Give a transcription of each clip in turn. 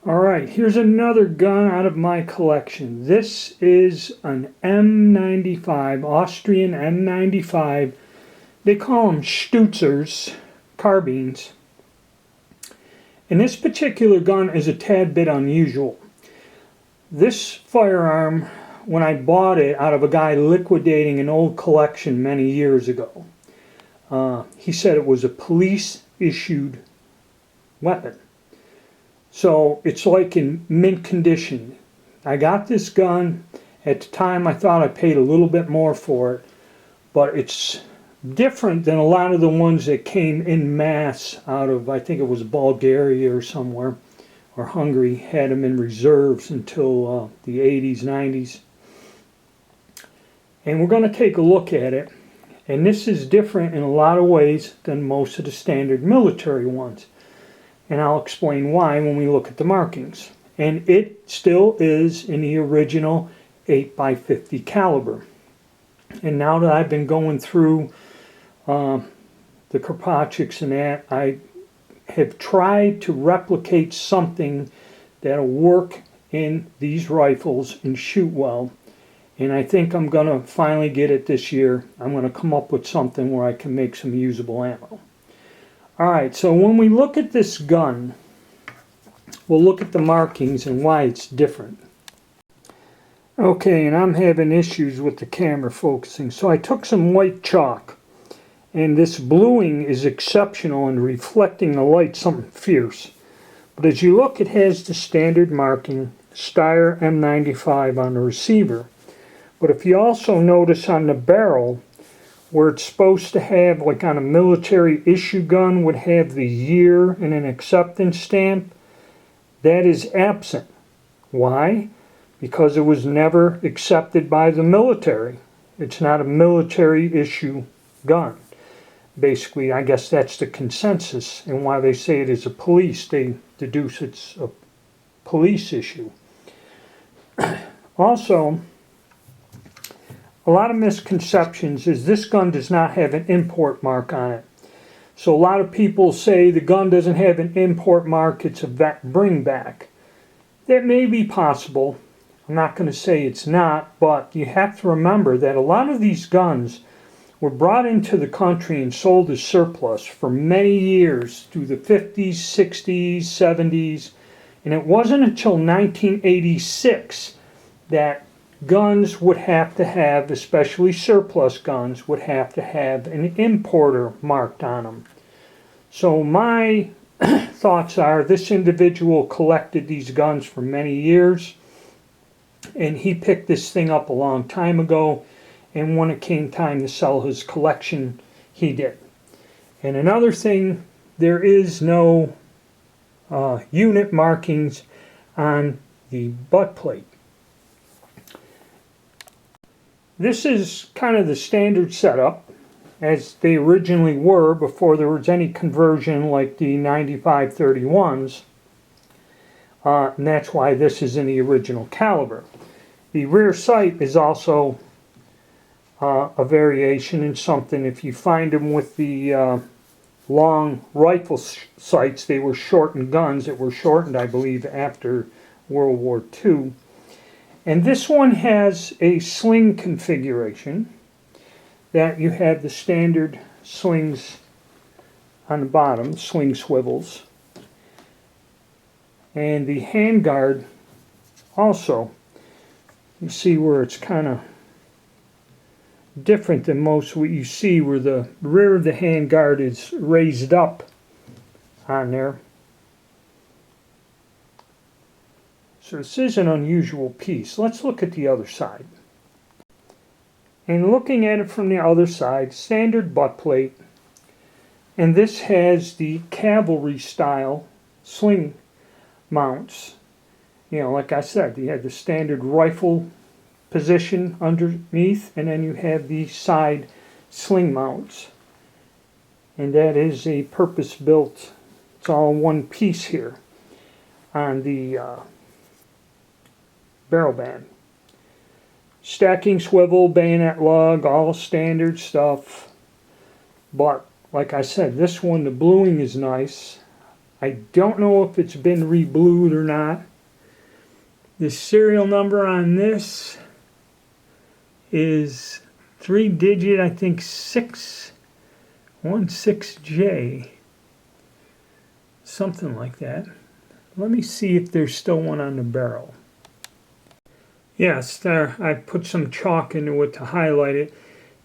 Alright, here's another gun out of my collection. This is an M95, Austrian M95. They call them Stutzers, carbines. And this particular gun is a tad bit unusual. This firearm, when I bought it out of a guy liquidating an old collection many years ago, he said it was a police-issued weapon. So it's like in mint condition. I got this gun. At the time I thought I paid a little bit more for it, but it's different than a lot of the ones that came in mass out of, I think it was Bulgaria or somewhere, or Hungary, had them in reserves until the 80s, 90s. And we're going to take a look at it. And this is different in a lot of ways than most of the standard military ones. And I'll explain why when we look at the markings. And it still is in the original 8x50 caliber. And now that I've been going through the Kropatscheks and that, I have tried to replicate something that'll work in these rifles and shoot well. And I think I'm going to finally get it this year. I'm going to come up with something where I can make some usable ammo. Alright, so when we look at this gun, we'll look at the markings and why it's different. Okay, and I'm having issues with the camera focusing, so I took some white chalk. And this bluing is exceptional in reflecting the light, something fierce. But as you look, it has the standard marking, Steyr M95 on the receiver. But if you also notice on the barrel, where it's supposed to have, like on a military issue gun, would have the year and an acceptance stamp, that is absent. Why? Because it was never accepted by the military. It's not a military issue gun. Basically, I guess that's the consensus, and why they say it is a police, they deduce it's a police issue. Also, a lot of misconceptions is this gun does not have an import mark on it. So a lot of people say the gun doesn't have an import mark, it's a bring back. That may be possible. I'm not going to say it's not, but you have to remember that a lot of these guns were brought into the country and sold as surplus for many years through the 50s, 60s, 70s, and it wasn't until 1986 that guns would have to have, especially surplus guns, would have to have an importer marked on them. So my thoughts are this individual collected these guns for many years, and he picked this thing up a long time ago, and when it came time to sell his collection, he did. And another thing, there is no unit markings on the butt plate. This is kind of the standard setup as they originally were before there was any conversion like the 95-31s, and that's why this is in the original caliber. The rear sight is also a variation in something. If you find them with the long rifle sights, they were shortened guns that were shortened, I believe, after World War II. And this one has a sling configuration that you have the standard slings on the bottom, sling swivels. And the handguard also, you see where it's kind of different than most what you see, where the rear of the handguard is raised up on there. So this is an unusual piece. Let's look at the other side. And looking at it from the other side, standard butt plate. And this has the cavalry style sling mounts. You know, like I said, you have the standard rifle position underneath, and then you have the side sling mounts. And that is a purpose-built, it's all one piece here on the barrel band. Stacking swivel, bayonet lug, all standard stuff. But like I said, this one, the bluing is nice. I don't know if it's been reblued or not. The serial number on this is 3-digit, I think 616J, something like that. Let me see if there's still one on the barrel. Yes, there, I put some chalk into it to highlight it.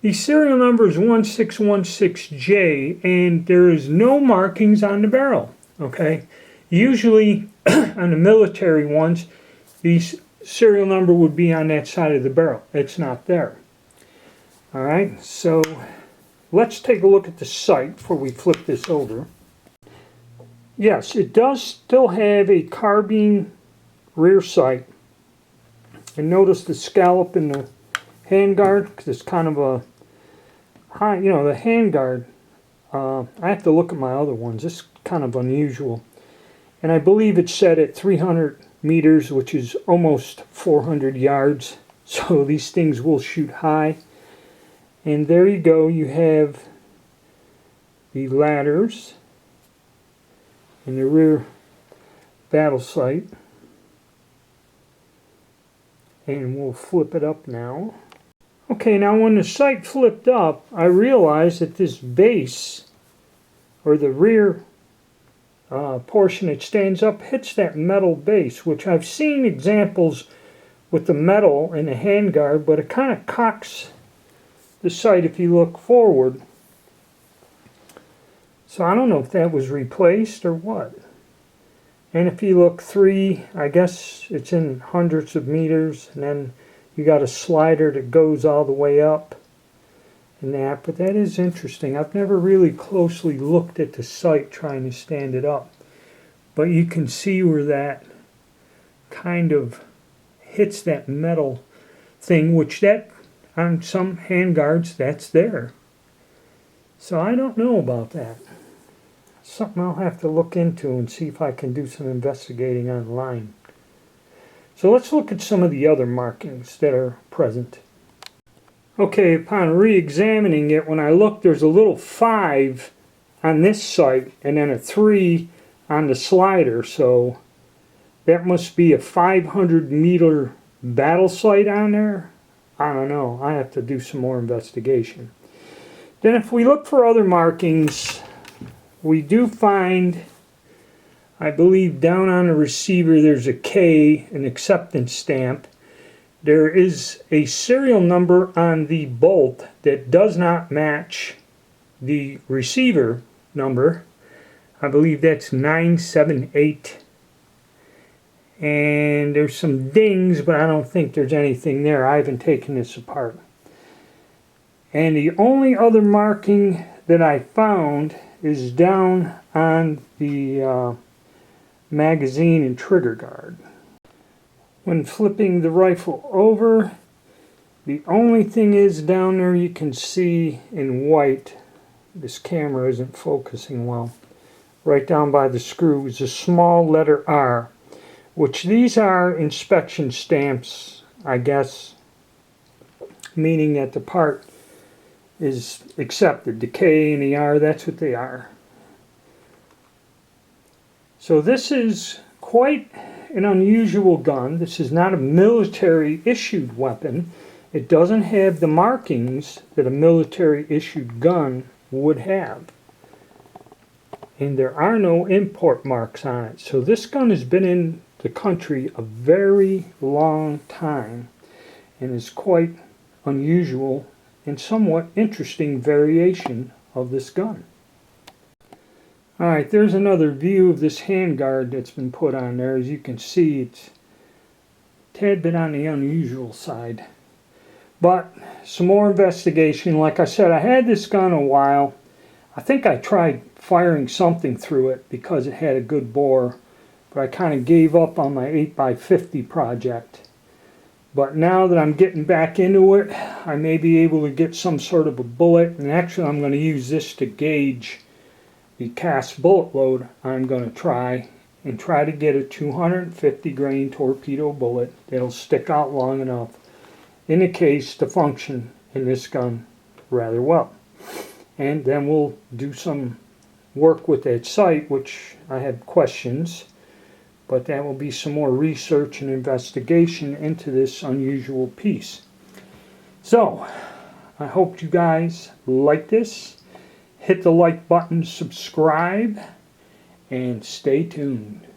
The serial number is 1616J, and there is no markings on the barrel, okay? Usually, on the military ones, the serial number would be on that side of the barrel. It's not there. All right, so let's take a look at the sight before we flip this over. Yes, it does still have a carbine rear sight. And notice the scallop in the handguard, because it's kind of a high, you know, the handguard. I have to look at my other ones. It's kind of unusual. And I believe it's set at 300 meters, which is almost 400 yards. So these things will shoot high. And there you go. You have the ladders in the rear battle sight. And we'll flip it up now. Okay, now when the sight flipped up, I realized that this base, or the rear portion that stands up, hits that metal base, which I've seen examples with the metal in the handguard, but it kind of cocks the sight if you look forward. So I don't know if that was replaced or what. And if you look I guess it's in hundreds of meters, and then you got a slider that goes all the way up and that. But that is interesting. I've never really closely looked at the sight trying to stand it up. But you can see where that kind of hits that metal thing, which that on some handguards that's there. So I don't know about that. Something I'll have to look into and see if I can do some investigating online. So let's look at some of the other markings that are present. Okay, upon re-examining it, when I look, there's a little 5 on this sight and then a 3 on the slider. So that must be a 500-meter battle sight on there. I don't know. I have to do some more investigation. Then if we look for other markings, we do find, I believe down on the receiver there's a K, an acceptance stamp. There is a serial number on the bolt that does not match the receiver number. I believe that's 978. And there's some dings, but I don't think there's anything there. I haven't taken this apart. And the only other marking that I found is down on the magazine and trigger guard. When flipping the rifle over, the only thing is down there you can see in white, this camera isn't focusing well, right down by the screw is a small letter R, which these are inspection stamps, I guess, meaning that the part is accepted. The K and the R, that's what they are. So this is quite an unusual gun. This is not a military issued weapon. It doesn't have the markings that a military issued gun would have. And there are no import marks on it. So this gun has been in the country a very long time and is quite unusual and somewhat interesting variation of this gun. Alright, there's another view of this handguard that's been put on there. As you can see, it's a tad bit on the unusual side. But some more investigation. Like I said, I had this gun a while. I think I tried firing something through it because it had a good bore, but I kind of gave up on my 8x50 project. But now that I'm getting back into it, I may be able to get some sort of a bullet, and actually I'm going to use this to gauge the cast bullet load. I'm going to try to get a 250 grain torpedo bullet that'll stick out long enough in the case to function in this gun rather well. And then we'll do some work with that sight, which I have questions, but that will be some more research and investigation into this unusual piece. So, I hope you guys like this. Hit the like button, subscribe, and stay tuned.